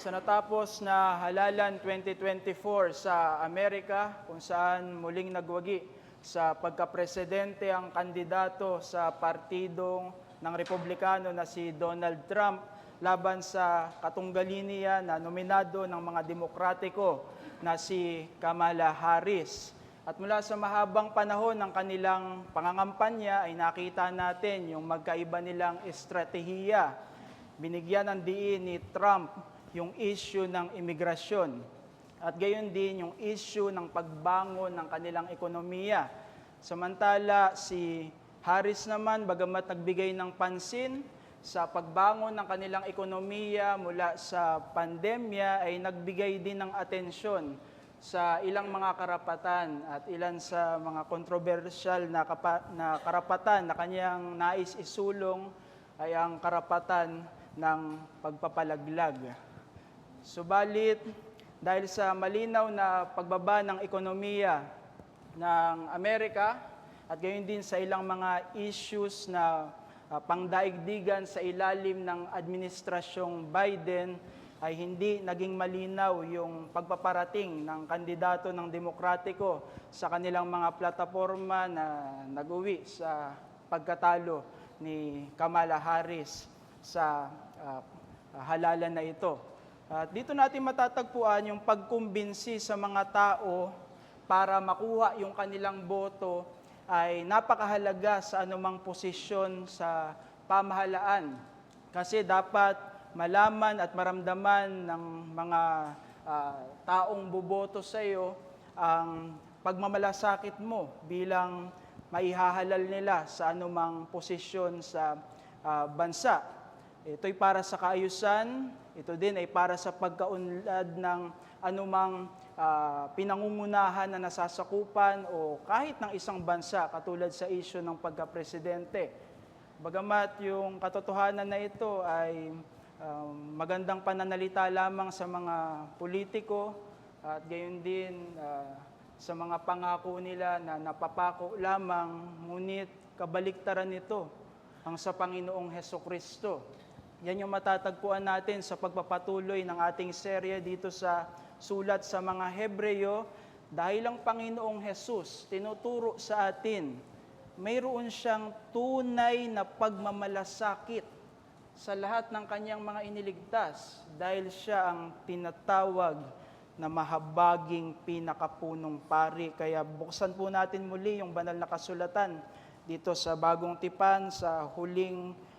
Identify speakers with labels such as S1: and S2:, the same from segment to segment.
S1: Sa natapos na halalan 2024 sa Amerika, kung saan muling nagwagi sa pagkapresidente ang kandidato sa partidong ng Republikano na si Donald Trump laban sa katunggali niya na nominado ng mga Demokratiko na si Kamala Harris. At mula sa mahabang panahon ng kanilang pangangampanya ay nakita natin yung magkaiba nilang estratehiya. Binigyan ng diin ni Trump yung issue ng imigrasyon at gayon din yung issue ng pagbangon ng kanilang ekonomiya. Samantala si Harris naman, bagamat nagbigay ng pansin sa pagbangon ng kanilang ekonomiya mula sa pandemya, ay nagbigay din ng atensyon sa ilang mga karapatan at ilan sa mga kontrobersyal na karapatan na kanyang nais isulong ay ang karapatan ng pagpapalaglag. Subalit, dahil sa malinaw na pagbaba ng ekonomiya ng Amerika at gayon din sa ilang mga issues na pangdaigdigan sa ilalim ng administrasyong Biden, ay hindi naging malinaw yung pagpaparating ng kandidato ng Demokratiko sa kanilang mga plataforma na nag-uwi sa pagkatalo ni Kamala Harris sa halalan na ito. At dito natin matatagpuan yung pagkumbinsi sa mga tao para makuha yung kanilang boto ay napakahalaga sa anumang posisyon sa pamahalaan. Kasi dapat malaman at maramdaman ng mga taong boboto sa iyo ang pagmamalasakit mo bilang maihahalal nila sa anumang posisyon sa bansa. Ito'y para sa kaayusan, ito din ay para sa pagkaunlad ng anumang pinangungunahan na nasasakupan o kahit ng isang bansa katulad sa isyu ng pagkapresidente. Bagamat yung katotohanan na ito ay magandang pananalita lamang sa mga politiko at gayon din sa mga pangako nila na napapako lamang, ngunit kabaliktaran nito ang sa Panginoong Hesukristo. Yan yung matatagpuan natin sa pagpapatuloy ng ating serye dito sa sulat sa mga Hebreyo, dahil ang Panginoong Hesus tinuturo sa atin, mayroon siyang tunay na pagmamalasakit sa lahat ng kanyang mga iniligtas dahil siya ang tinatawag na mahabaging pinakapunong pari. Kaya buksan po natin muli yung banal na kasulatan dito sa Bagong Tipan sa huling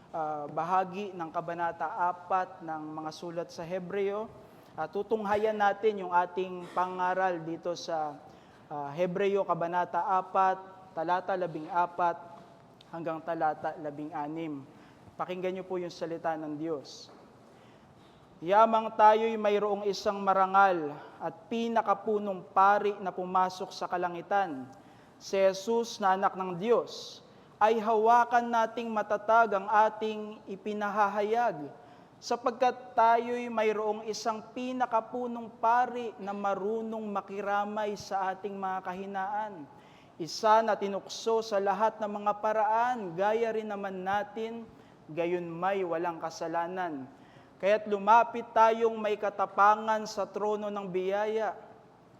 S1: bahagi ng Kabanata 4 ng mga sulat sa Hebreo. Tutunghayan natin yung ating pangaral dito sa Hebreo Kabanata 4, talata 14 hanggang talata 16. Pakinggan niyo po yung salita ng Diyos. Yamang tayo'y mayroong isang marangal at pinakapunong pari na pumasok sa kalangitan, si Jesus na anak ng Diyos, ay hawakan nating matatag ang ating ipinahahayag, sapagkat tayo'y mayroong isang pinakapunong pari na marunong makiramay sa ating mga kahinaan. Isa na tinukso sa lahat ng mga paraan, gaya rin naman natin, gayon may walang kasalanan. Kaya't lumapit tayong may katapangan sa trono ng biyaya,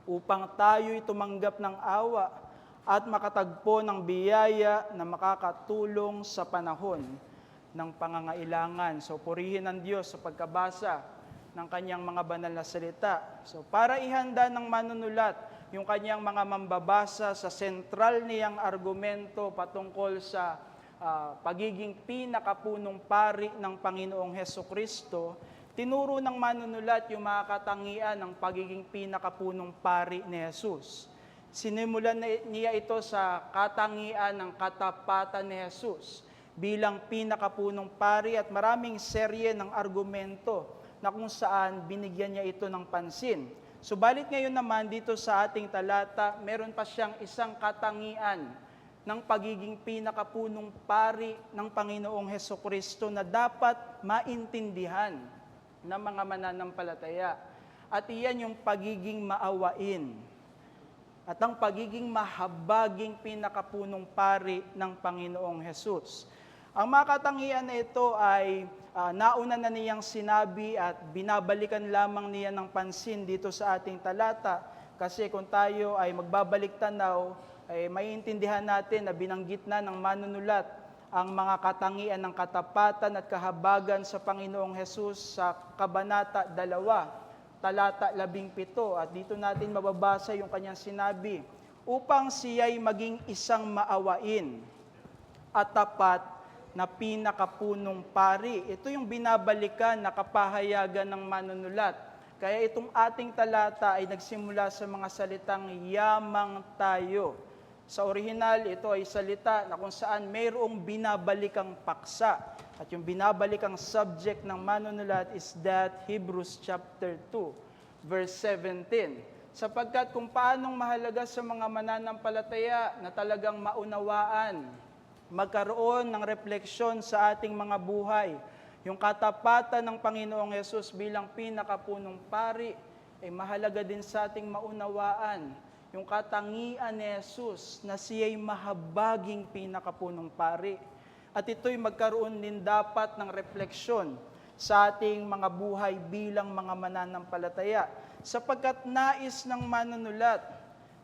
S1: upang tayo'y tumanggap ng awa at makatagpo ng biyaya na makakatulong sa panahon ng pangangailangan. So purihin ang Diyos sa pagkabasa ng kanyang mga banal na salita. So para ihanda ng manunulat yung kanyang mga mambabasa sa sentral niyang argumento patungkol sa pagiging pinakapunong pari ng Panginoong Hesukristo, tinuro ng manunulat yung mga katangian ng pagiging pinakapunong pari ni Jesus. Sinimulan niya ito sa katangian ng katapatan ni Jesus bilang pinakapunong pari at maraming serye ng argumento na kung saan binigyan niya ito ng pansin. Subalit ngayon naman dito sa ating talata, meron pa siyang isang katangian ng pagiging pinakapunong pari ng Panginoong Hesukristo na dapat maintindihan ng mga mananampalataya. At iyan yung pagiging maawain at ang pagiging mahabaging pinakapunong pari ng Panginoong Hesus. Ang mga katangian na ito ay nauna na niyang sinabi at binabalikan lamang niya ng pansin dito sa ating talata. Kasi kung tayo ay magbabalik tanaw, ay maiintindihan natin na binanggit na ng manunulat ang mga katangian ng katapatan at kahabagan sa Panginoong Hesus sa Kabanata 2, talata 17. At dito natin mababasa yung kanyang sinabi, upang siya'y maging isang maawain at tapat na pinakapunong pari. Ito yung binabalikan na kapahayagan ng manunulat. Kaya itong ating talata ay nagsimula sa mga salitang yamang tayo. Sa orihinal, ito ay salita na kung saan mayroong binabalikang paksa. At yung binabalikang subject ng manunulat is that Hebrews chapter 2, verse 17. Sapagkat kung paanong mahalaga sa mga mananampalataya na talagang maunawaan, magkaroon ng refleksyon sa ating mga buhay. Yung katapatan ng Panginoong Hesus bilang pinakapunong pari, ay mahalaga din sa ating maunawaan. Yung katangian ni Hesus na siya'y mahabaging pinakapunong pari. At ito'y magkaroon din dapat ng refleksyon sa ating mga buhay bilang mga mananampalataya. Sapagkat nais ng manunulat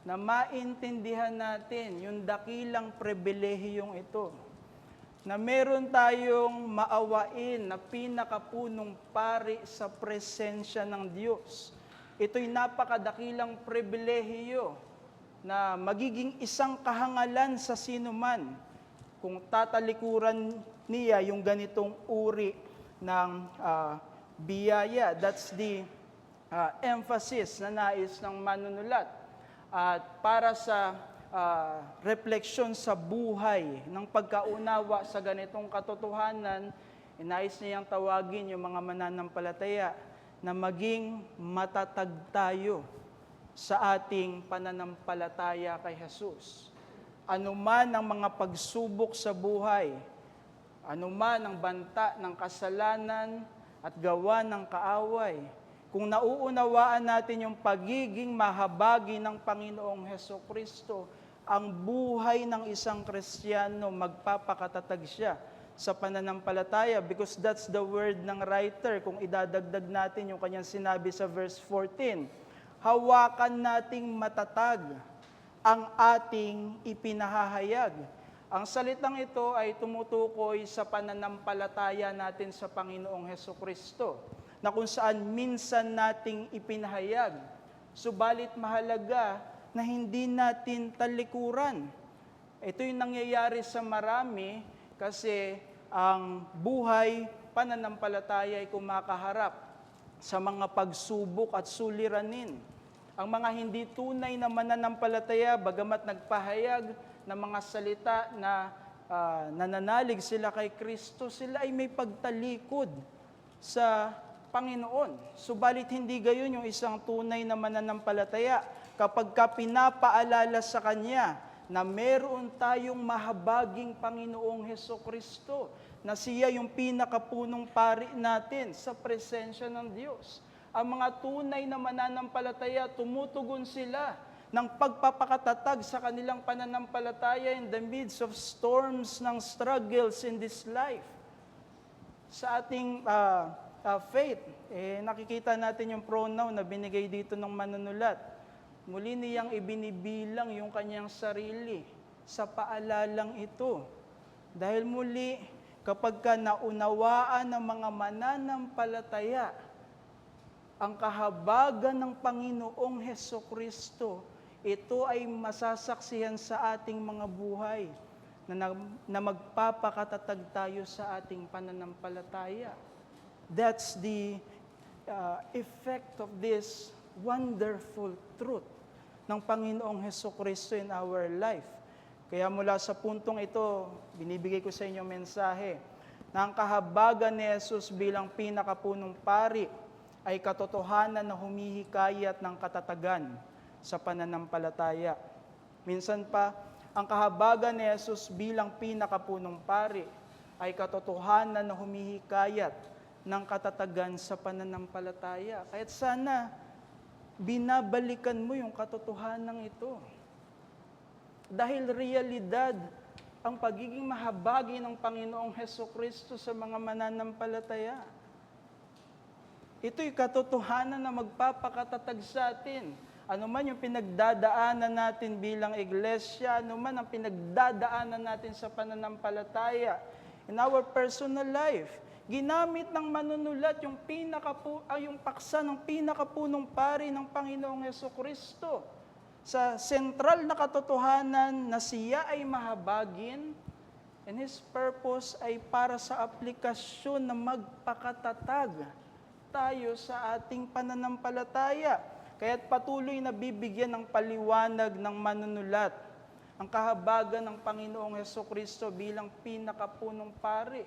S1: na maintindihan natin yung dakilang pribilehiyong ito, na meron tayong maawain na pinakapunong pari sa presensya ng Diyos. Ito'y napakadakilang pribilehiyo na magiging isang kahangalan sa sinuman kung tatalikuran niya yung ganitong uri ng biyaya. That's the emphasis na nais ng manunulat. At para sa refleksyon sa buhay ng pagkaunawa sa ganitong katotohanan, nais niyang tawagin yung mga mananampalataya na maging matatag tayo sa ating pananampalataya kay Jesus. Anuman ang mga pagsubok sa buhay, anuman ang banta ng kasalanan at gawa ng kaaway, kung nauunawaan natin yung pagiging mahabagi ng Panginoong Hesukristo, ang buhay ng isang Kristiyano magpapakatatag siya sa pananampalataya because that's the word ng writer. Kung idadagdag natin yung kanyang sinabi sa verse 14, hawakan nating matatag ang ating ipinahahayag. Ang salitang ito ay tumutukoy sa pananampalataya natin sa Panginoong Hesukristo, na kung saan minsan nating ipinahayag. Subalit mahalaga na hindi natin talikuran. Ito yung nangyayari sa marami kasi ang buhay pananampalataya ay kumakaharap sa mga pagsubok at suliranin. Ang mga hindi tunay na mananampalataya, bagamat nagpahayag ng mga salita na nananalig sila kay Kristo, sila ay may pagtalikod sa Panginoon. Subalit hindi gayon yung isang tunay na mananampalataya kapag pinapaalala sa Kanya na meron tayong mahabaging Panginoong Hesukristo, na siya yung pinakapunong pari natin sa presensya ng Diyos. Ang mga tunay na mananampalataya, tumutugon sila ng pagpapakatatag sa kanilang pananampalataya in the midst of storms ng struggles in this life. Sa ating faith, nakikita natin yung pronoun na binigay dito ng manunulat. Muli niyang ibinibilang yung kanyang sarili sa paalalang ito. Dahil muli, kapag ka naunawaan ng mga mananampalataya ang kahabagan ng Panginoong Hesukristo, ito ay masasaksihan sa ating mga buhay na magpapakatatag tayo sa ating pananampalataya. That's the effect of this wonderful truth ng Panginoong Hesukristo in our life. Kaya mula sa puntong ito, binibigay ko sa inyo mensahe na ang kahabagan ni Jesus bilang pinakapunong pari ay katotohanan na humihikayat ng katatagan sa pananampalataya. Minsan pa, ang kahabagan ni Jesus bilang pinakapunong pari ay katotohanan na humihikayat ng katatagan sa pananampalataya. Kaya't sana, binabalikan mo yung katotohanan ito. Dahil realidad ang pagiging mahabagi ng Panginoong Hesukristo sa mga mananampalataya. Ito'y katotohanan na magpapakatatag sa atin. Ano man yung pinagdadaanan natin bilang iglesia, ano man ang pinagdadaanan natin sa pananampalataya, in our personal life, ginamit ng manunulat yung paksa ng pinakapunong pari ng Panginoong Hesukristo sa sentral na katotohanan na siya ay mahabagin, and His purpose ay para sa aplikasyon na magpakatatag tayo sa ating pananampalataya. Kaya't patuloy na bibigyan ng paliwanag ng manunulat ang kahabagan ng Panginoong Hesukristo bilang pinakapunong pari.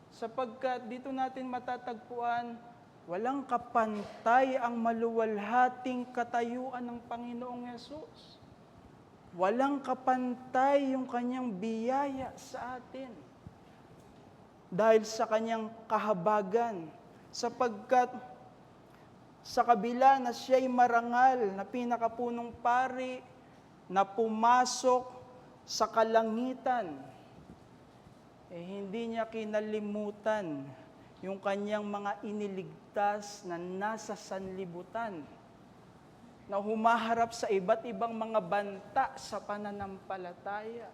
S1: Sapagkat dito natin matatagpuan, walang kapantay ang maluwalhating katayuan ng Panginoong Hesus. Walang kapantay yung kanyang biyaya sa atin. Dahil sa kanyang kahabagan, sapagkat sa kabila na siya'y marangal na pinakapunong pari na pumasok sa kalangitan, hindi niya kinalimutan yung kanyang mga iniligtas na nasa sanlibutan, na humaharap sa iba't ibang mga banta sa pananampalataya.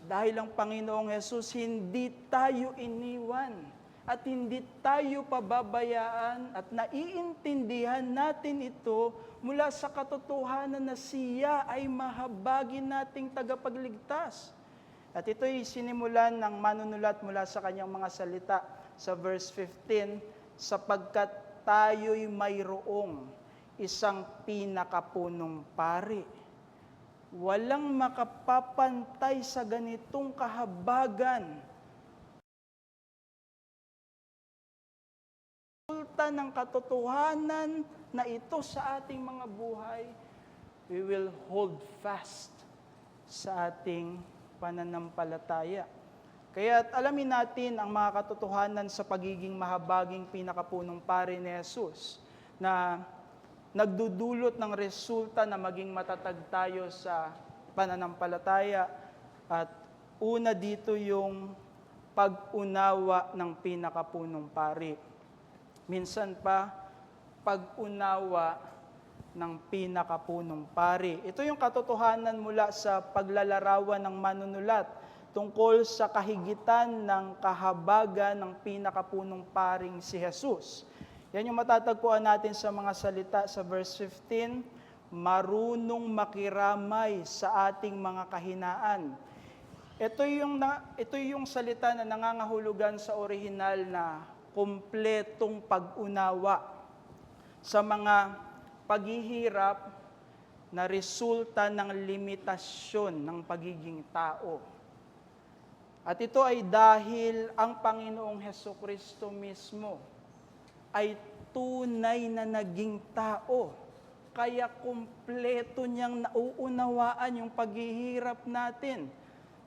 S1: Dahil ang Panginoong Hesus, hindi tayo iniwan at hindi tayo pababayaan, at naiintindihan natin ito mula sa katotohanan na siya ay mahabagin nating tagapagligtas. At ito'y sinimulan ng manunulat mula sa kanyang mga salita sa verse 15, sapagkat tayo'y mayroong isang pinakapunong pari. Walang makapapantay sa ganitong kahabagan. Resulta ng katotohanan na ito sa ating mga buhay, we will hold fast sa ating pananampalataya. Kaya alamin natin ang mga katotohanan sa pagiging mahabaging pinakapunong pari ni Jesus na nagdudulot ng resulta na maging matatag tayo sa pananampalataya. At una dito yung pag-unawa ng pinakapunong pari. Minsan pa, pag-unawa ng pinakapunong pari. Ito yung katotohanan mula sa paglalarawan ng manunulat tungkol sa kahigitan ng kahabagan ng pinakapunong paring si Jesus. Yan yung matatagpuan natin sa mga salita sa verse 15, marunong makiramay sa ating mga kahinaan. Ito yung salita na nangangahulugan sa orihinal na kumpletong pag-unawa sa mga paghihirap na resulta ng limitasyon ng pagiging tao. At ito ay dahil ang Panginoong Hesukristo mismo ay tunay na naging tao. Kaya kumpleto niyang nauunawaan yung paghihirap natin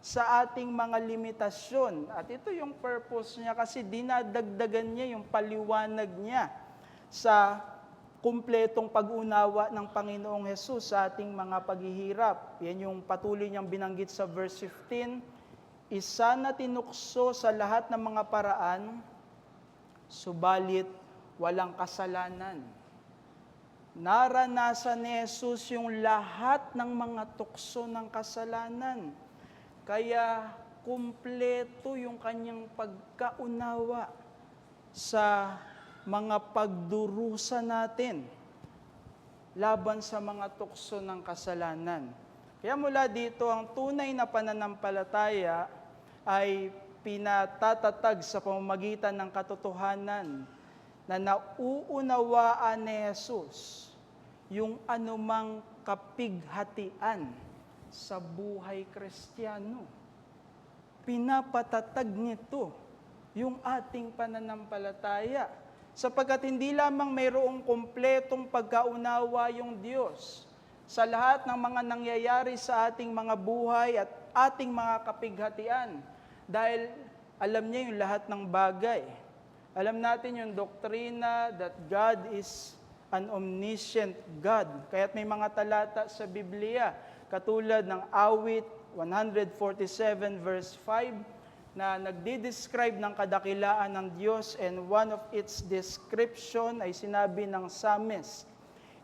S1: sa ating mga limitasyon. At ito yung purpose niya kasi dinadagdagan niya yung paliwanag niya sa kumpletong pag-unawa ng Panginoong Hesus sa ating mga paghihirap. Yan yung patuloy niyang binanggit sa verse 15, isa na tinukso sa lahat ng mga paraan, subalit walang kasalanan. Naranasan ni Jesus yung lahat ng mga tukso ng kasalanan. Kaya kumpleto yung kanyang pagkaunawa sa mga pagdurusa natin laban sa mga tukso ng kasalanan. Kaya mula dito, ang tunay na pananampalataya ay pinatatatag sa pamamagitan ng katotohanan na nauunawaan ni Jesus yung anumang kapighatian sa buhay Kristiyano. Pinapatatag nito yung ating pananampalataya, sapagkat hindi lamang mayroong kumpletong pagkaunawa yung Diyos sa lahat ng mga nangyayari sa ating mga buhay at ating mga kapighatian, dahil alam niya yung lahat ng bagay. Alam natin yung doktrina that God is an omniscient God. Kaya't may mga talata sa Biblia, katulad ng awit 147 verse 5 na nagdi-describe ng kadakilaan ng Diyos, and one of its description ay sinabi ng psalmist,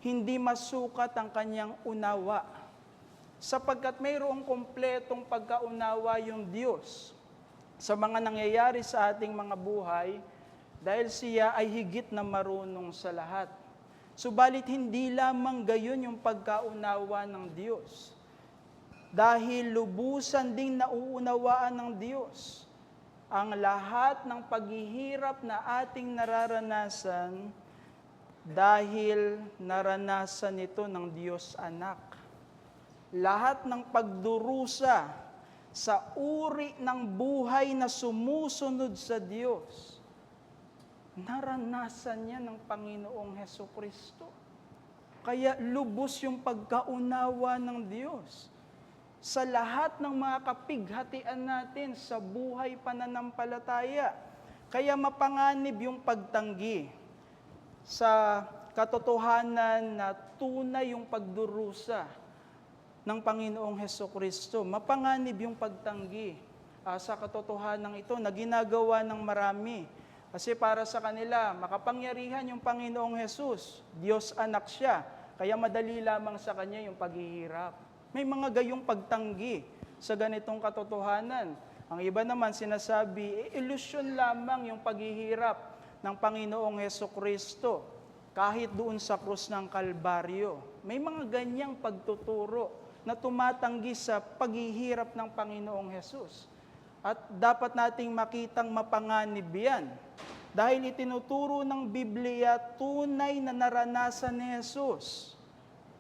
S1: hindi masukat ang kanyang unawa, sapagkat mayroong kompletong pagkaunawa yung Diyos sa mga nangyayari sa ating mga buhay, dahil siya ay higit na marunong sa lahat. Subalit hindi lamang gayon yung pagkaunawa ng Diyos. Dahil lubusan ding nauunawaan ng Diyos ang lahat ng paghihirap na ating nararanasan, dahil naranasan ito ng Diyos Anak. Lahat ng pagdurusa sa uri ng buhay na sumusunod sa Diyos, naranasan niya ng Panginoong Hesukristo. Kaya lubos yung pagkaunawa ng Diyos sa lahat ng mga kapighatian natin sa buhay pananampalataya. Kaya mapanganib yung pagtanggi sa katotohanan na tunay yung pagdurusa ng Panginoong Hesukristo. Mapanganib yung pagtanggi sa katotohanan ito na ginagawa ng marami. Kasi para sa kanila, makapangyarihan yung Panginoong Hesus. Diyos Anak siya, kaya madali lamang sa Kanya yung paghihirap. May mga gayong pagtanggi sa ganitong katotohanan. Ang iba naman sinasabi, ilusyon lamang yung paghihirap ng Panginoong Hesukristo kahit doon sa krus ng Kalbaryo. May mga ganyang pagtuturo na tumatanggi sa paghihirap ng Panginoong Hesus. At dapat nating makitang mapanganib yan. Dahil itinuturo ng Biblia, tunay na naranasan ni Hesus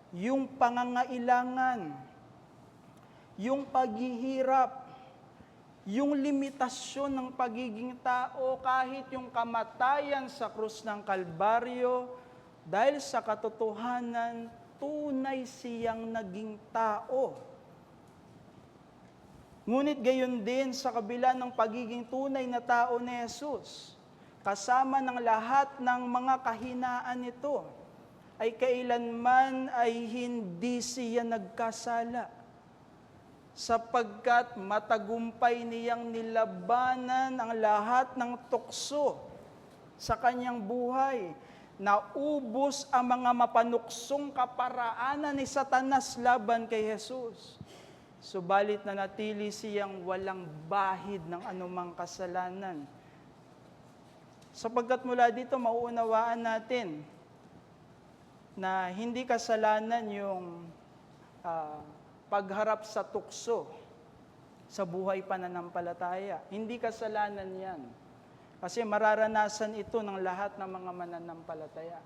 S1: yung pangangailangan, yung paghihirap, yung limitasyon ng pagiging tao, kahit yung kamatayan sa krus ng Kalbaryo, dahil sa katotohanan, tunay siyang naging tao. Ngunit gayon din sa kabila ng pagiging tunay na tao ni Jesus, kasama ng lahat ng mga kahinaan nito, ay kailanman ay hindi siya nagkasala, sapagkat matagumpay niyang nilabanan ang lahat ng tukso sa kanyang buhay. Naubos ang mga mapanuksong kaparaanan ni Satanas laban kay Jesus. Subalit nanatili siyang walang bahid ng anumang kasalanan. Sapagkat mula dito mauunawaan natin na hindi kasalanan yung pagharap sa tukso sa buhay pananampalataya. Hindi kasalanan yan. Kasi mararanasan ito ng lahat ng mga mananampalataya.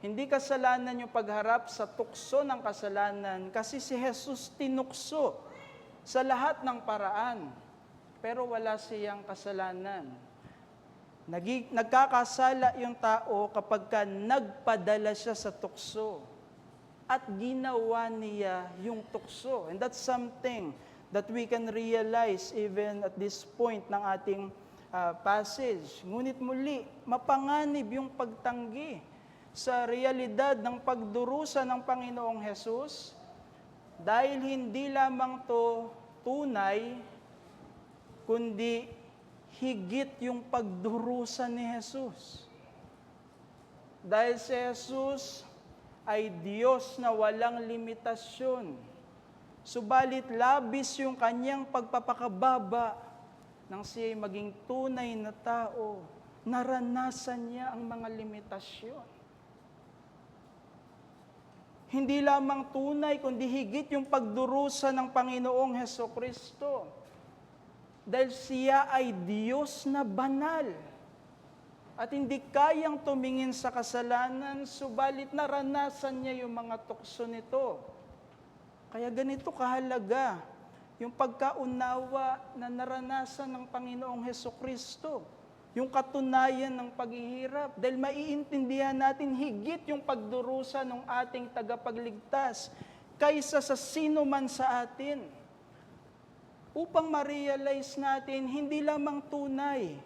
S1: Hindi kasalanan yung pagharap sa tukso ng kasalanan kasi si Jesus tinukso sa lahat ng paraan. Pero wala siyang kasalanan. Nagkakasala yung tao kapag nagpadala siya sa tukso at ginawa niya yung tukso. And that's something that we can realize even at this point ng ating passage. Ngunit muli, mapanganib yung pagtanggi sa realidad ng pagdurusa ng Panginoong Hesus dahil hindi lamang to tunay, kundi higit yung pagdurusa ni Jesus. Dahil si Jesus ay Diyos na walang limitasyon. Subalit labis yung kanyang pagpapakababa nang siya'y maging tunay na tao. Naranasan niya ang mga limitasyon. Hindi lamang tunay, kundi higit yung pagdurusa ng Panginoong Hesukristo. Dahil siya ay Diyos na banal at hindi kayang tumingin sa kasalanan, subalit naranasan niya yung mga tukso nito. Kaya ganito kahalaga yung pagkaunawa na naranasan ng Panginoong Hesukristo, yung katunayan ng paghihirap, dahil maiintindihan natin higit yung pagdurusa ng ating tagapagligtas kaysa sa sino man sa atin. Upang ma-realize natin, hindi lamang tunay,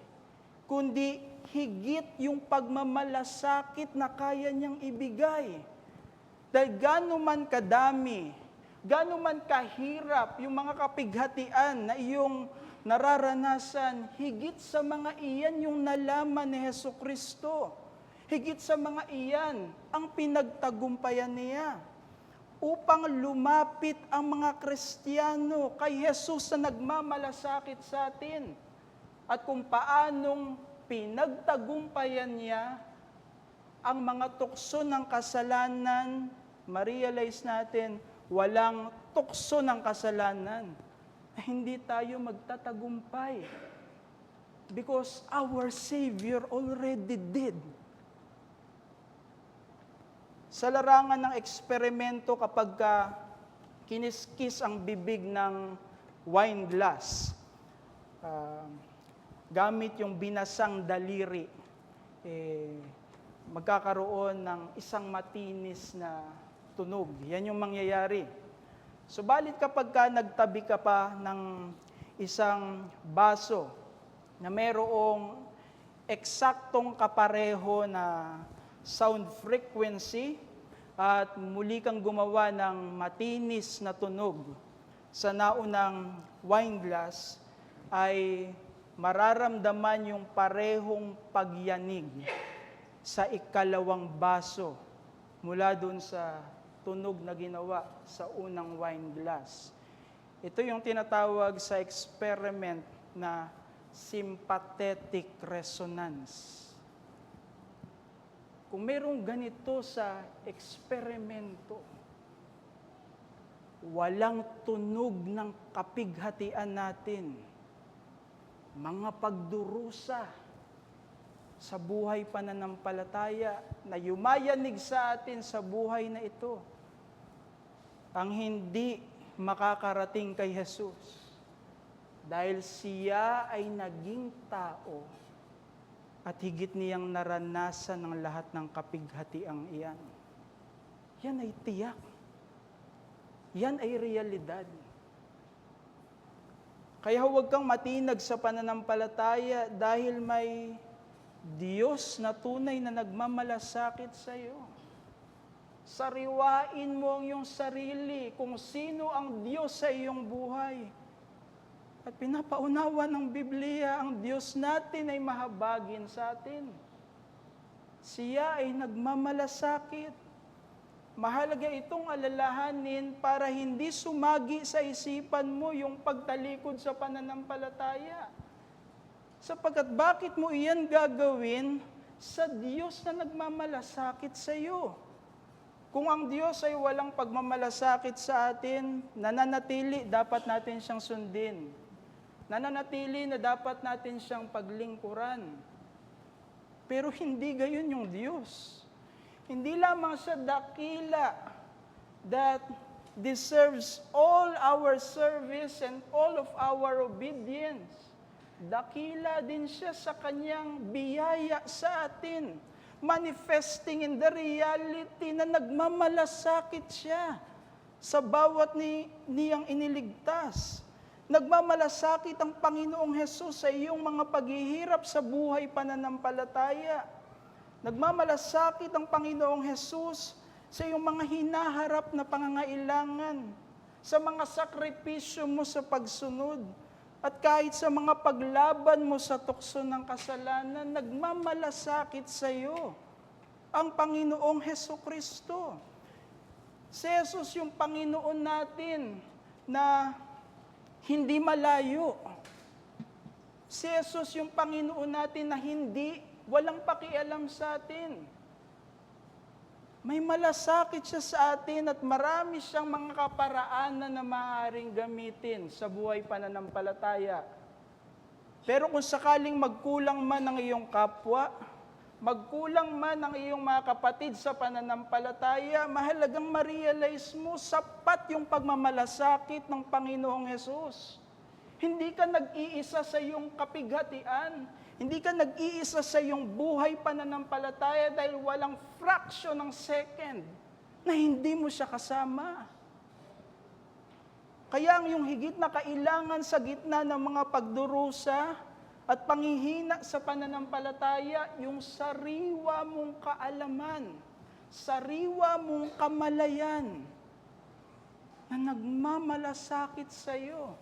S1: kundi higit yung pagmamalasakit na kaya niyang ibigay. Dahil gaano man kadami Gaano man kahirap yung mga kapighatian na iyong nararanasan, higit sa mga iyan yung nalaman ni Hesukristo. Higit sa mga iyan ang pinagtagumpayan niya upang lumapit ang mga Kristiyano kay Jesus na nagmamalasakit sa atin at kung paanong pinagtagumpayan niya ang mga tukso ng kasalanan. Ma-realize natin, walang tukso ng kasalanan na hindi tayo magtatagumpay. Because our Savior already did. Sa larangan ng eksperimento kapag kiniskis ang bibig ng wine glass, gamit yung binasang daliri, magkakaroon ng isang matinis na tunog. Yan yung mangyayari. Subalit kapag nagtabi ka pa ng isang baso na merong eksaktong kapareho na sound frequency at muli kang gumawa ng matinis na tunog sa naunang wine glass, ay mararamdaman yung parehong pagyanig sa ikalawang baso mula dun sa tunog na ginawa sa unang wine glass. Ito yung tinatawag sa experiment na sympathetic resonance. Kung merong ganito sa eksperimento, walang tunog ng kapighatian natin, mga pagdurusa sa buhay pananampalataya na yumayanig sa atin sa buhay na ito, ang hindi makakarating kay Jesus dahil siya ay naging tao at higit niyang naranasan ng lahat ng kapighatiang iyan. Yan ay tiyak. Yan ay realidad. Kaya huwag kang matinag sa pananampalataya dahil may Diyos na tunay na nagmamalasakit sa iyo. Sariwain mo ang iyong sarili kung sino ang Diyos sa iyong buhay. At pinapaunawa ng Biblia, ang Diyos natin ay mahabagin sa atin. Siya ay nagmamalasakit. Mahalaga itong alalahanin para hindi sumagi sa isipan mo yung pagtalikod sa pananampalataya. Sapagkat bakit mo iyan gagawin sa Diyos na nagmamalasakit sa iyo? Kung ang Diyos ay walang pagmamalasakit sa atin, nananatili, dapat natin siyang sundin. Nananatili na dapat natin siyang paglingkuran. Pero hindi gayon yung Diyos. Hindi lamang siya dakila that deserves all our service and all of our obedience. Dakila din siya sa kanyang biyaya sa atin, manifesting in the reality na nagmamalasakit siya sa bawat niyang iniligtas. Nagmamalasakit ang Panginoong Hesus sa iyong mga paghihirap sa buhay pananampalataya. Nagmamalasakit ang Panginoong Hesus sa iyong mga hinaharap na pangangailangan, sa mga sakripisyo mo sa pagsunod, at kahit sa mga paglaban mo sa tukso ng kasalanan, nagmamalasakit sa iyo ang Panginoong Hesukristo. Si Jesus yung Panginoon natin na hindi malayo. Si Jesus yung Panginoon natin na walang pakialam sa atin. May malasakit siya sa atin at marami siyang mga kaparaanan na maaaring gamitin sa buhay pananampalataya. Pero kung sakaling magkulang man ang iyong kapwa, magkulang man ang iyong mga kapatid sa pananampalataya, mahalagang ma-realize mo, sapat yung pagmamalasakit ng Panginoong Hesus. Hindi ka nag-iisa sa iyong kapighatian. Hindi ka nag-iisa sa iyong buhay pananampalataya dahil walang fraction ng second na hindi mo siya kasama. Kaya ang iyong higit na kailangan sa gitna ng mga pagdurusa at panghihina sa pananampalataya, yung sariwa mong kaalaman, sariwa mong kamalayan. na nagmamalasakit sa iyo,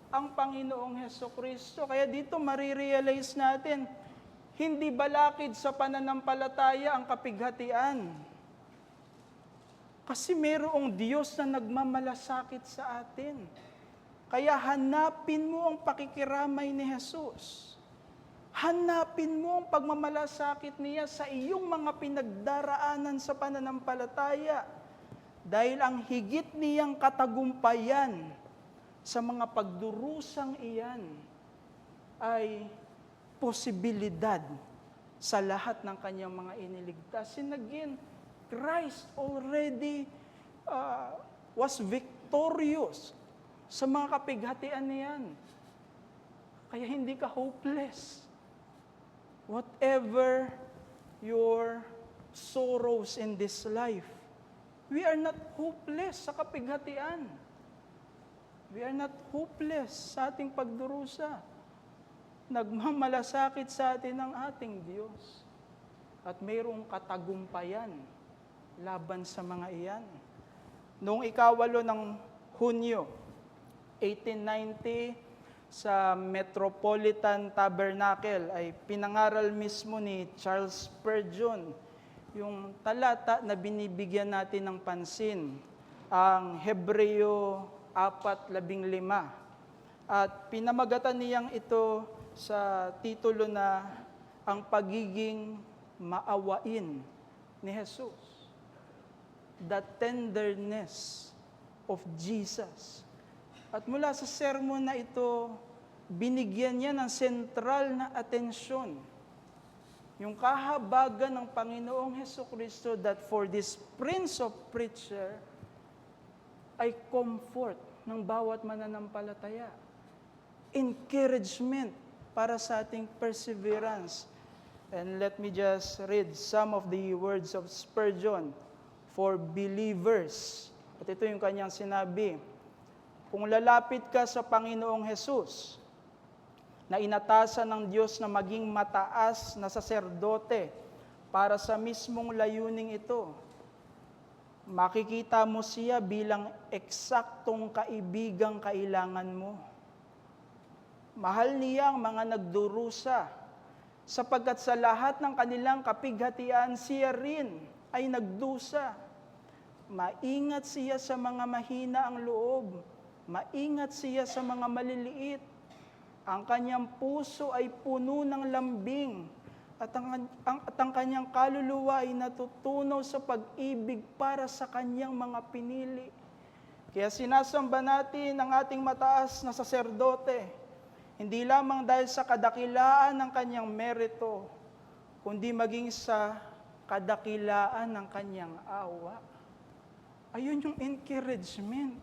S1: ang Panginoong Hesukristo. Kaya dito marirealize natin, hindi balakid sa pananampalataya ang kapighatian. Kasi mayroong Diyos na nagmamalasakit sa atin. Kaya hanapin mo ang pakikiramay ni Jesus. Hanapin mo ang pagmamalasakit niya sa iyong mga pinagdaraanan sa pananampalataya. Dahil ang higit niyang katagumpayan sa mga pagdurusang iyan ay posibilidad sa lahat ng kanyang mga iniligtas. And again, Christ already was victorious sa mga kapighatian niyan. Kaya hindi ka hopeless. Whatever your sorrows in this life, we are not hopeless sa kapighatian. We are not hopeless sa ating pagdurusa. Nagmamalasakit sa atin ang ating Diyos. At mayroong katagumpayan laban sa mga iyan. Noong 8 ng Hunyo, 1890, sa Metropolitan Tabernacle ay pinangaral mismo ni Charles Spurgeon yung talata na binibigyan natin ng pansin, ang Hebreo 4:15. At pinamagatan niyang ito sa titulo na ang pagiging maawain ni Jesus. The tenderness of Jesus. At mula sa sermon na ito, binigyan niya ng sentral na atensyon. Yung kahabagan ng Panginoong Hesukristo that for this Prince of Preacher ay comfort ng bawat mananampalataya. Encouragement para sa ating perseverance. And let me just read some of the words of Spurgeon for believers. At ito yung kanyang sinabi, kung lalapit ka sa Panginoong Hesus, na inatasan ng Diyos na maging mataas na saserdote para sa mismong layuning ito, makikita mo siya bilang eksaktong kaibigang kailangan mo. Mahal niya ang mga nagdurusa, sapagkat sa lahat ng kanilang kapighatian, siya rin ay nagdusa. Maingat siya sa mga mahina ang loob, maingat siya sa mga maliliit. Ang kanyang puso ay puno ng lambing, at ang kanyang kaluluwa ay natutunaw sa pag-ibig para sa kanyang mga pinili. Kaya sinasamba natin ang ating mataas na saserdote, hindi lamang dahil sa kadakilaan ng kanyang merito, kundi maging sa kadakilaan ng kanyang awa. Ayun yung encouragement.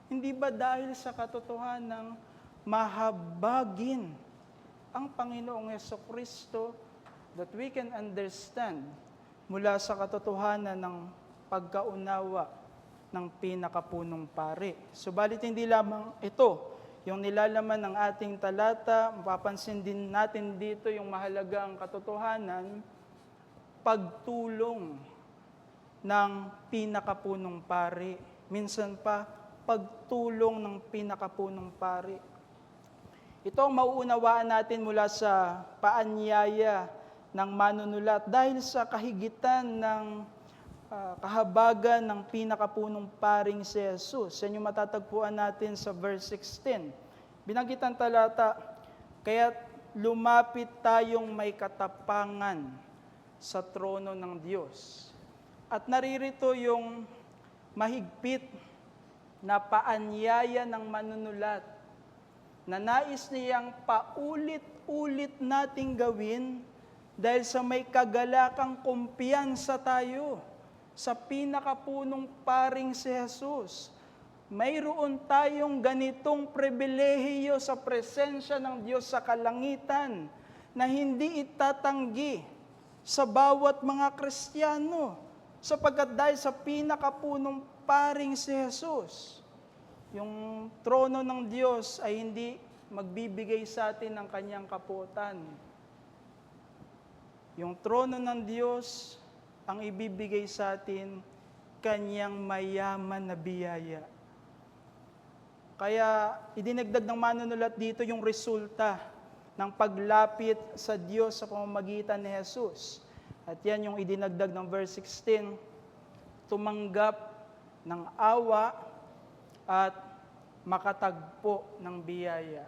S1: Hindi ba dahil sa katotohanan ng mahabagin ang Panginoong Hesukristo that we can understand mula sa katotohanan ng pagkaunawa ng pinakapunong pari. Subalit hindi lamang ito yung nilalaman ng ating talata, mapapansin din natin dito yung mahalagang katotohanan, pagtulong ng pinakapunong pari. Minsan pa, pagtulong ng pinakapunong pari. Ito ang mauunawaan natin mula sa paanyaya ng manunulat dahil sa kahigitan ng kahabagan ng pinakapunong paring si Jesus. Yan yung matatagpuan natin sa verse 16. Binanggit ang talata, kaya lumapit tayong may katapangan sa trono ng Diyos. At naririto yung mahigpit na paanyaya ng manunulat na nais niyang paulit-ulit nating gawin dahil sa may kagalakang kumpiyansa tayo sa pinakapunong paring si Jesus. Mayroon tayong ganitong pribilehiyo sa presensya ng Diyos sa kalangitan na hindi itatanggi sa bawat mga Kristiyano, sapagkat dahil sa pinakapunong paring si Jesus, yung trono ng Diyos ay hindi magbibigay sa atin ng kanyang kaputan. Yung trono ng Diyos ang ibibigay sa atin kanyang mayaman na biyaya. Kaya idinagdag ng manunulat dito yung resulta ng paglapit sa Diyos sa pamamagitan ni Jesus. At yan yung idinagdag ng verse 16, tumanggap ng awa at makatagpo ng biyaya.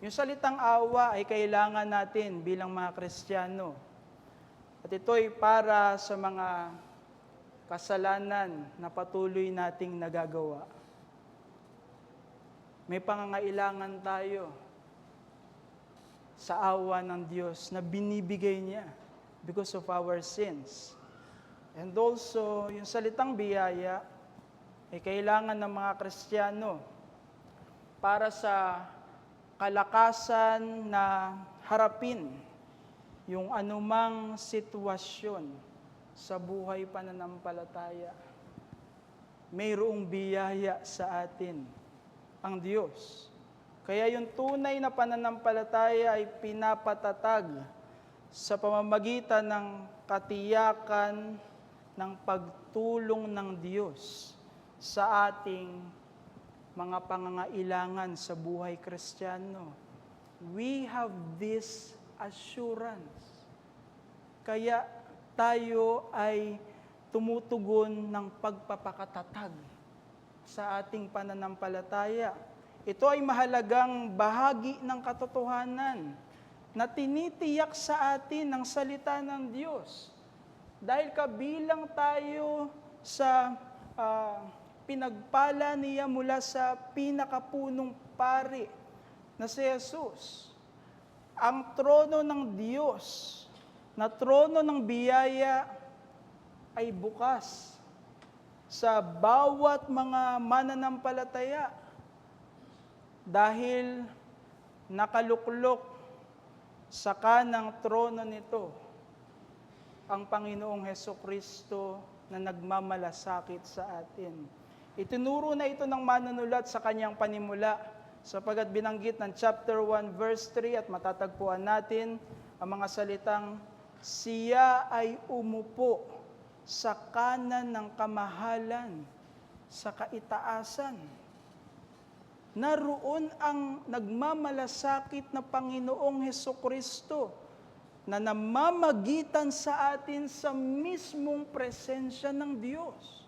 S1: Yung salitang awa ay kailangan natin bilang mga Kristiyano. At ito'y para sa mga kasalanan na patuloy nating nagagawa. May pangangailangan tayo sa awa ng Diyos na binibigay niya because of our sins. And also, yung salitang biyaya ay kailangan ng mga Kristiyano para sa kalakasan na harapin yung anumang sitwasyon sa buhay pananampalataya. Mayroong biyaya sa atin ang Diyos. Kaya yung tunay na pananampalataya ay pinapatatag sa pamamagitan ng katiyakan ng pagtulong ng Diyos sa ating mga pangangailangan sa buhay Kristiyano. We have this assurance. Kaya tayo ay tumutugon ng pagpapakatatag sa ating pananampalataya. Ito ay mahalagang bahagi ng katotohanan na tinitiyak sa atin ng salita ng Diyos. Dahil kabilang tayo sa pinagpala niya mula sa pinakapunong pari na si Jesus. Ang trono ng Diyos, na trono ng biyaya, ay bukas sa bawat mga mananampalataya dahil nakaluklok sa kanang trono nito ang Panginoong Hesukristo na nagmamalasakit sa atin. Itinuro na ito ng manunulat sa kanyang panimula sapagkat binanggit ng chapter 1 verse 3 at matatagpuan natin ang mga salitang, siya ay umupo sa kanan ng kamahalan, sa kaitaasan. Naroon ang nagmamalasakit na Panginoong Hesukristo na namamagitan sa atin sa mismong presensya ng Diyos.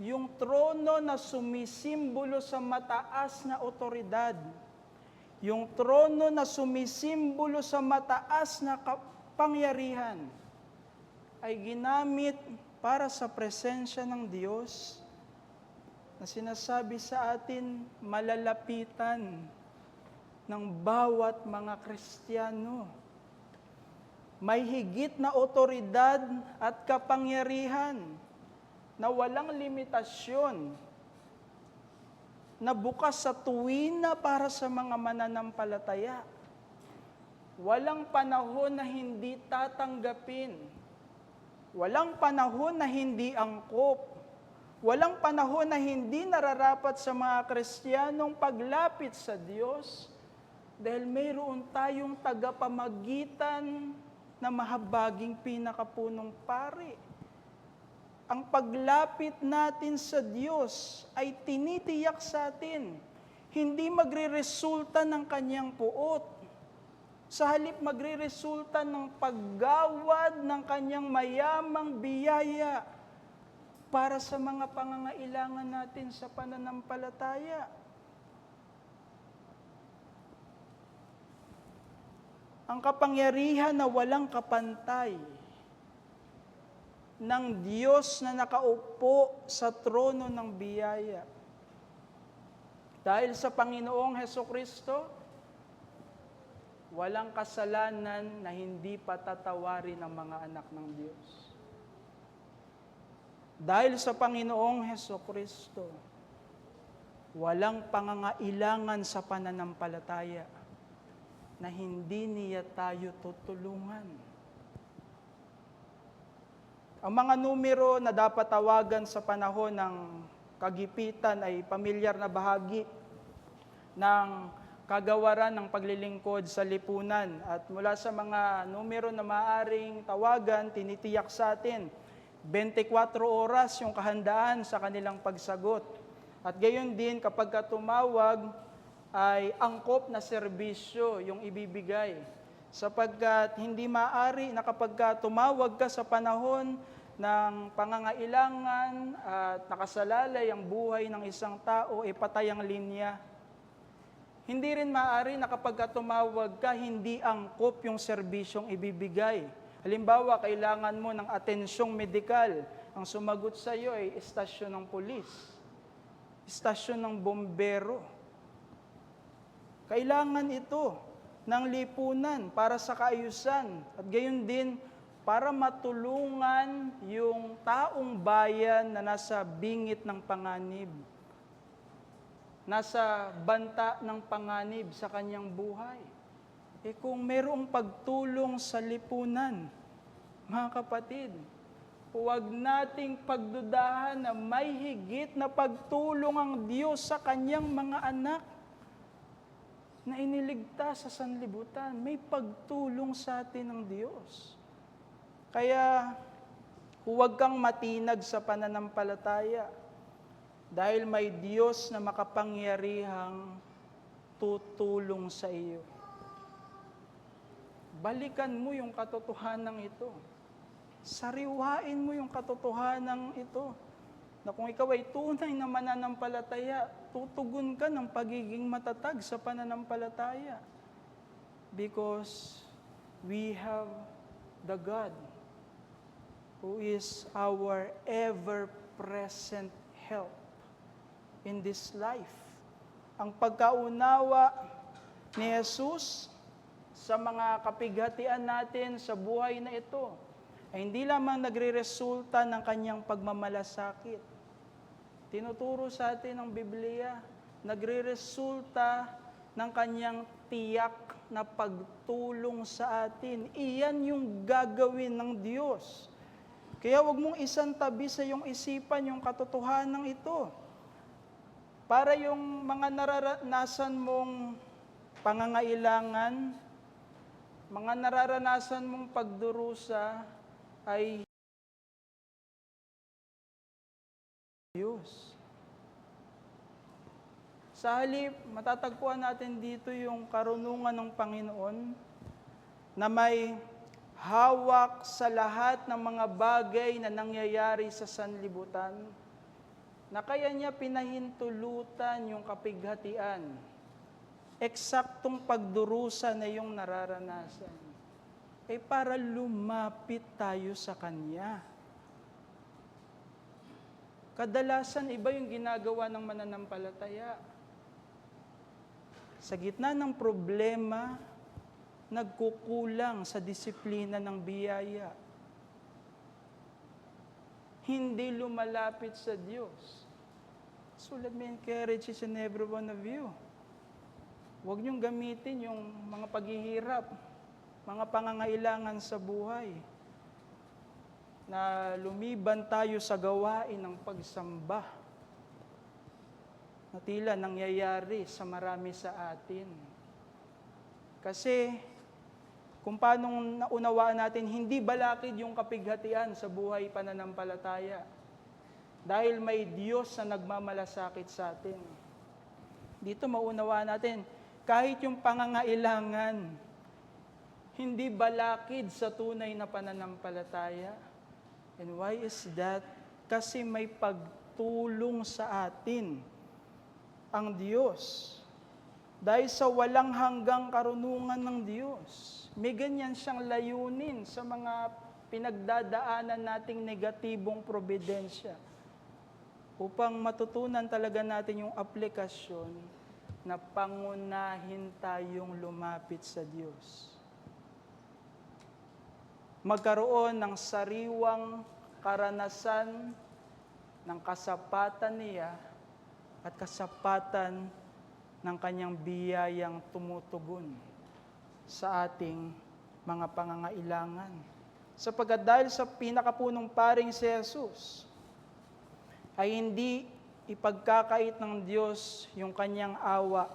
S1: Yung trono na sumisimbolo sa mataas na otoridad, yung trono na sumisimbolo sa mataas na kapangyarihan, ay ginamit para sa presensya ng Diyos na sinasabi sa atin malalapitan ng bawat mga Kristiyano. May higit na otoridad at kapangyarihan na walang limitasyon, na bukas sa tuwina para sa mga mananampalataya. Walang panahon na hindi tatanggapin. Walang panahon na hindi angkop. Walang panahon na hindi nararapat sa mga Kristiyanong paglapit sa Diyos dahil mayroon tayong tagapamagitan na mahabaging pinakapunong pari. Ang paglapit natin sa Diyos ay tinitiyak sa atin, hindi magre-resulta ng kanyang puot. Sa halip magre-resulta ng paggawad ng kanyang mayamang biyaya para sa mga pangangailangan natin sa pananampalataya. Ang kapangyarihan na walang kapantay ng Diyos na nakaupo sa trono ng biyaya. Dahil sa Panginoong Hesukristo, walang kasalanan na hindi patatawarin ng mga anak ng Diyos. Dahil sa Panginoong Hesukristo, walang pangangailangan sa pananampalataya na hindi niya tayo tutulungan. Ang mga numero na dapat tawagan sa panahon ng kagipitan ay pamilyar na bahagi ng kagawaran ng paglilingkod sa lipunan. At mula sa mga numero na maaring tawagan, tinitiyak sa atin, 24 oras yung kahandaan sa kanilang pagsagot. At gayon din, kapag ka tumawag, ay angkop na serbisyo yung ibibigay. Sapagkat hindi maaari na kapag ka tumawag ka sa panahon ng pangangailangan at nakasalalay ang buhay ng isang tao, patay ang linya. Hindi rin maaari na kapag ka tumawag ka, hindi angkop yung serbisyong ibibigay. Halimbawa, kailangan mo ng atensyong medikal. Ang sumagot sa iyo ay istasyon ng pulis, istasyon ng bombero. Kailangan ito ng lipunan para sa kaayusan at gayon din para matulungan yung taong bayan na nasa bingit ng panganib, nasa banta ng panganib sa kanyang buhay. Kung mayroong pagtulong sa lipunan, mga kapatid, huwag nating pagdudahan na may higit na pagtulong ang Diyos sa kanyang mga anak na iniligtas sa sanlibutan. May pagtulong sa atin ng Diyos. Kaya, huwag kang matinag sa pananampalataya dahil may Diyos na makapangyarihang tutulong sa iyo. Balikan mo yung katotohanan ito. Sariwain mo yung katotohanan ito. Na kung ikaw ay tunay na mananampalataya, tutugon ka ng pagiging matatag sa pananampalataya. Because we have the God who is our ever-present help in this life. Ang pagkaunawa ni Jesus sa mga kapighatian natin sa buhay na ito ay hindi lamang nagre-resulta ng kanyang pagmamalasakit. Tinuturo sa atin ng Biblia, nagre-resulta ng kanyang tiyak na pagtulong sa atin. Iyan yung gagawin ng Diyos. Kaya huwag mong isantabi sa iyong isipan yung katotohanan ito. Para yung mga nararanasan mong pangangailangan, mga nararanasan mong pagdurusa ay Diyos. Sa halip, matatagpuan natin dito yung karunungan ng Panginoon na may hawak sa lahat ng mga bagay na nangyayari sa sanlibutan, na kaya niya pinahintulutan yung kapighatian, eksaktong pagdurusa na yung nararanasan, para lumapit tayo sa Kanya. Kadalasan, iba yung ginagawa ng mananampalataya. Sa gitna ng problema, nagkukulang sa disiplina ng biyaya. Hindi lumalapit sa Diyos. So let me encourage each and every one of you. Huwag niyong gamitin yung mga paghihirap, mga pangangailangan sa buhay, na lumiban tayo sa gawain ng pagsamba na tila nangyayari sa marami sa atin. Kasi kung paano naunawaan natin, hindi balakid yung kapighatian sa buhay pananampalataya. Dahil may Diyos na nagmamalasakit sa atin. Dito maunawaan natin, kahit yung pangangailangan, hindi balakid sa tunay na pananampalataya. And why is that? Kasi may pagtulong sa atin ang Diyos. Dahil sa walang hanggang karunungan ng Diyos, may ganyan siyang layunin sa mga pinagdadaanan nating negatibong probidensya upang matutunan talaga natin yung aplikasyon na pangunahin tayong lumapit sa Diyos. Magkaroon ng sariwang karanasan ng kasapatan niya at kasapatan ng kanyang biyayang tumutugon sa ating mga pangangailangan. Sapagkat dahil sa pinakapunong paring si Jesus, ay hindi ipagkakait ng Diyos yung kanyang awa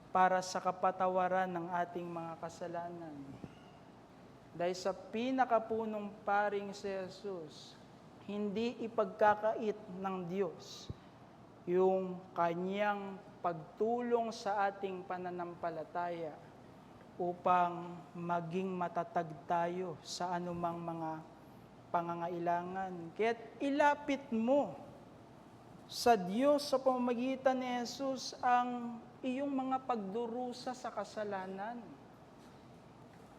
S1: para sa kapatawaran ng ating mga kasalanan. Dahil sa pinakapunong paring si Jesus, hindi ipagkakait ng Diyos yung kanyang pagtulong sa ating pananampalataya upang maging matatag tayo sa anumang mga pangangailangan. Kaya't ilapit mo sa Diyos sa pamamagitan ni Jesus ang iyong mga pagdurusa sa kasalanan.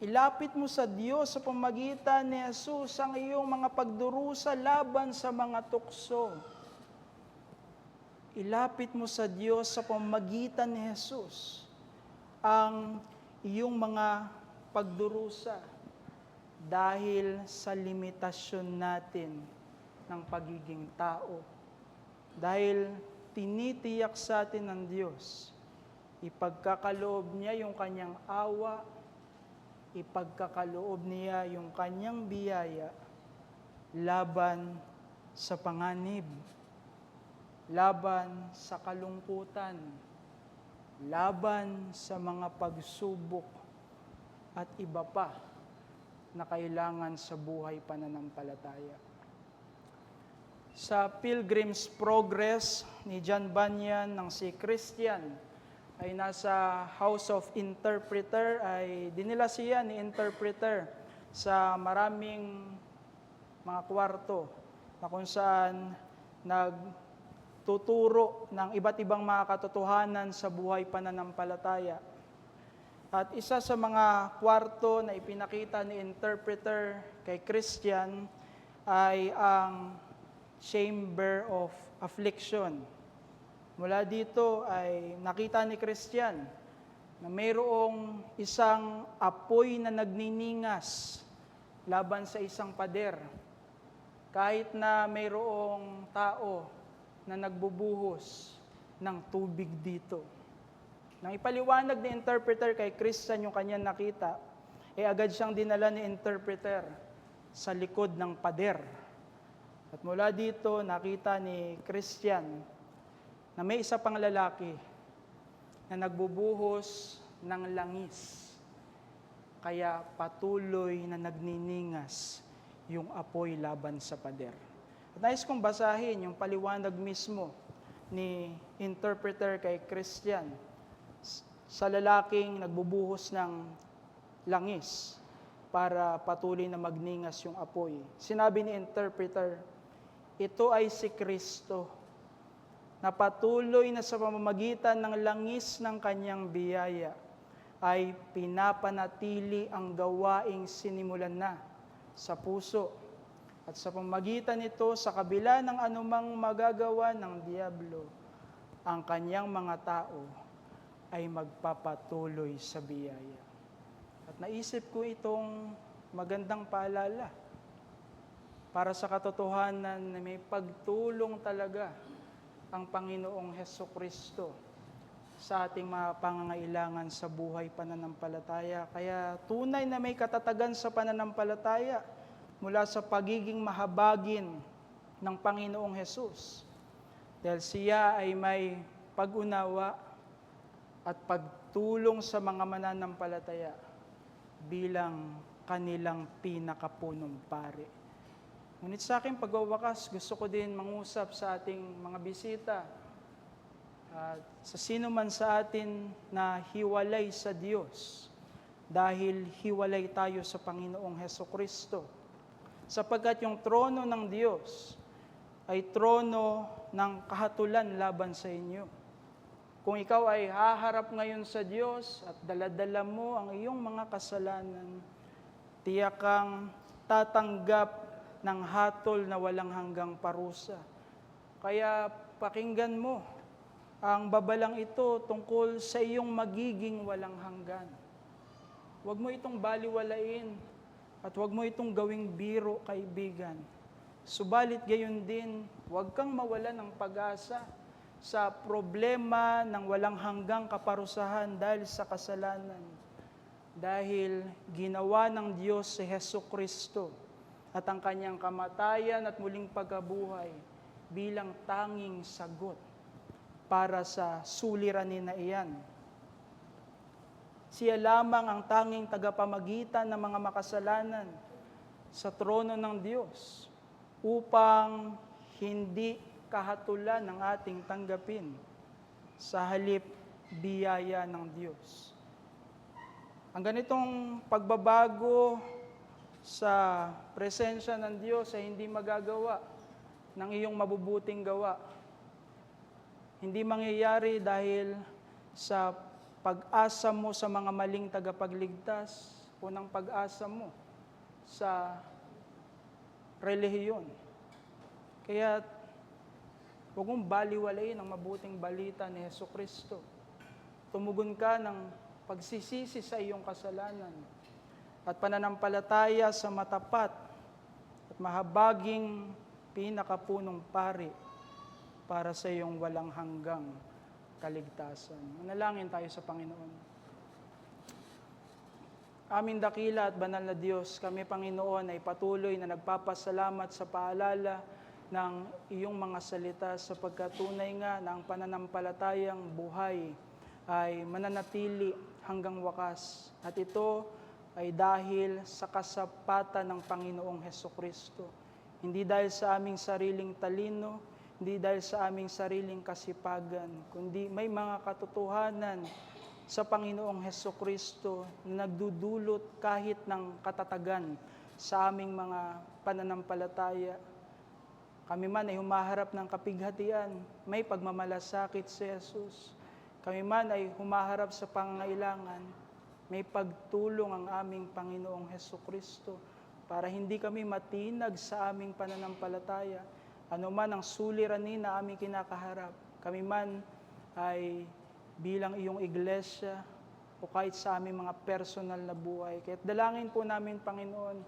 S1: Ilapit mo sa Diyos sa pamamagitan ni Jesus ang iyong mga pagdurusa laban sa mga tukso. Ilapit mo sa Diyos sa pamamagitan ni Jesus ang iyong mga pagdurusa dahil sa limitasyon natin ng pagiging tao. Dahil tinitiyak sa atin ng Diyos, ipagkakaloob niya yung kanyang awa, ipagkakaloob niya yung kanyang biyaya laban sa panganib, laban sa kalungkutan, laban sa mga pagsubok at iba pa na kailangan sa buhay pananampalataya. Sa Pilgrim's Progress ni John Bunyan ng si Christian ay nasa House of Interpreter, ay dinila siya ni interpreter sa maraming mga kwarto na kung saan nagtuturo ng iba't ibang mga katotohanan sa buhay pananampalataya. At isa sa mga kwarto na ipinakita ni interpreter kay Christian ay ang Chamber of Affliction. Mula dito ay nakita ni Christian na mayroong isang apoy na nagniningas laban sa isang pader. Kahit na mayroong tao na nagbubuhos ng tubig dito. Nang ipaliwanag ni interpreter kay Christian yung kanyang nakita, agad siyang dinala ni interpreter sa likod ng pader. At mula dito, nakita ni Christian na may isa pang lalaki na nagbubuhos ng langis. Kaya patuloy na nagniningas yung apoy laban sa pader. At nais kong basahin yung paliwanag mismo ni interpreter kay Christian sa lalaking nagbubuhos ng langis para patuloy na magningas yung apoy. Sinabi ni interpreter, ito ay si Kristo na patuloy na sa pamamagitan ng langis ng kanyang biyaya ay pinapanatili ang gawaing sinimulan na sa puso. At sa pamamagitan nito, sa kabila ng anumang magagawa ng diablo, ang kanyang mga tao ay magpapatuloy sa biyaya. At naisip ko itong magandang paalala para sa katotohanan na may pagtulong talaga ang Panginoong Hesukristo sa ating mga pangangailangan sa buhay pananampalataya. Kaya tunay na may katatagan sa pananampalataya mula sa pagiging mahabagin ng Panginoong Hesus. Dahil siya ay may pag-unawa at pagtulong sa mga mananampalataya bilang kanilang pinakapunong pari. Ngunit sa aking pagwawakas, gusto ko din mangusap sa ating mga bisita at sa sino man sa atin na hiwalay sa Diyos dahil hiwalay tayo sa Panginoong Hesukristo. Sapagkat yung trono ng Diyos ay trono ng kahatulan laban sa inyo. Kung ikaw ay haharap ngayon sa Diyos at daladala mo ang iyong mga kasalanan, tiyak kang tatanggap ng hatol na walang hanggang parusa. Kaya pakinggan mo ang babalang ito tungkol sa iyong magiging walang hanggan. Huwag mo itong baliwalain at huwag mo itong gawing biro, kaibigan. Subalit gayon din, huwag kang mawala ng pag-asa sa problema ng walang hanggang kaparusahan dahil sa kasalanan. Dahil ginawa ng Diyos si Hesukristo at ang kanyang kamatayan at muling pagkabuhay bilang tanging sagot para sa suliranin na iyan. Siya lamang ang tanging tagapamagitan ng mga makasalanan sa trono ng Diyos upang hindi kahatulan ang ating tanggapin sa halip biyaya ng Diyos. Ang ganitong pagbabago sa presensya ng Diyos ay hindi magagawa ng iyong mabubuting gawa. Hindi mangyayari dahil sa pag-asa mo sa mga maling tagapagligtas o ng pag-asa mo sa relihiyon. Kaya huwag mong baliwalain ang mabuting balita ni Hesukristo. Tumugon ka ng pagsisisi sa iyong kasalanan at pananampalataya sa matapat at mahabaging pinakapunong pari para sa iyong walang hanggang kaligtasan. Manalangin tayo sa Panginoon. Aming dakila at banal na Diyos, kami Panginoon ay patuloy na nagpapasalamat sa paalala ng iyong mga salita sapagkat tunay nga na ang pananampalatayang buhay ay mananatili hanggang wakas. At ito ay dahil sa kasapatan ng Panginoong Hesukristo. Hindi dahil sa aming sariling talino, hindi dahil sa aming sariling kasipagan, kundi may mga katotohanan sa Panginoong Hesukristo na nagdudulot kahit ng katatagan sa aming mga pananampalataya. Kami man ay humaharap ng kapighatian, may pagmamalasakit si Jesus. Kami man ay humaharap sa pangangailangan, may pagtulong ang aming Panginoong Hesukristo para hindi kami matinag sa aming pananampalataya. Ano man ang suliranin na aming kinakaharap, kami man ay bilang iyong iglesia o kahit sa aming mga personal na buhay. Kaya't dalangin po namin, Panginoon,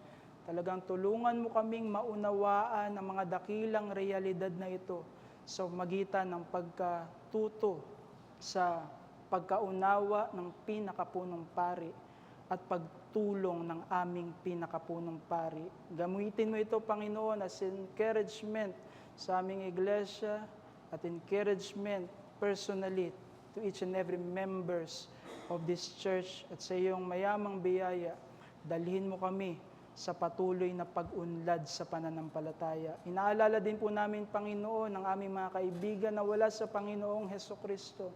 S1: talagang tulungan mo kaming maunawaan ang mga dakilang realidad na ito sa magitan ng pagkatuto sa pagkaunawa ng pinakapunong pari at pagtulong ng aming pinakapunong pari. Gamitin mo ito, Panginoon, as encouragement sa aming iglesia at encouragement personally to each and every members of this church at sa iyong mayamang biyaya. Dalhin mo kami sa patuloy na pag-unlad sa pananampalataya. Inaalala din po namin, Panginoon, ang aming mga kaibigan na wala sa Panginoong Hesukristo.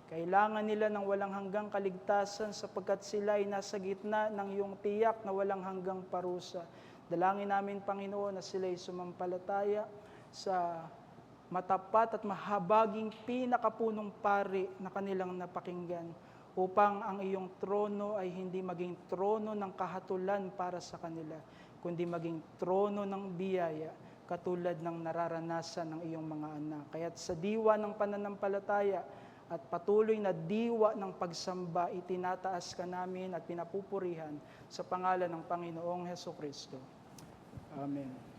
S1: Kailangan nila ng walang hanggang kaligtasan sapagkat sila ay nasa gitna ng iyong tiyak na walang hanggang parusa. Dalangin namin, Panginoon, na sila ay sumampalataya sa matapat at mahabaging pinakapunong pari na kanilang napakinggan, upang ang iyong trono ay hindi maging trono ng kahatulan para sa kanila, kundi maging trono ng biyaya, katulad ng nararanasan ng iyong mga anak. Kaya't sa diwa ng pananampalataya at patuloy na diwa ng pagsamba, itinataas ka namin at pinapupurihan sa pangalan ng Panginoong Hesukristo. Amen.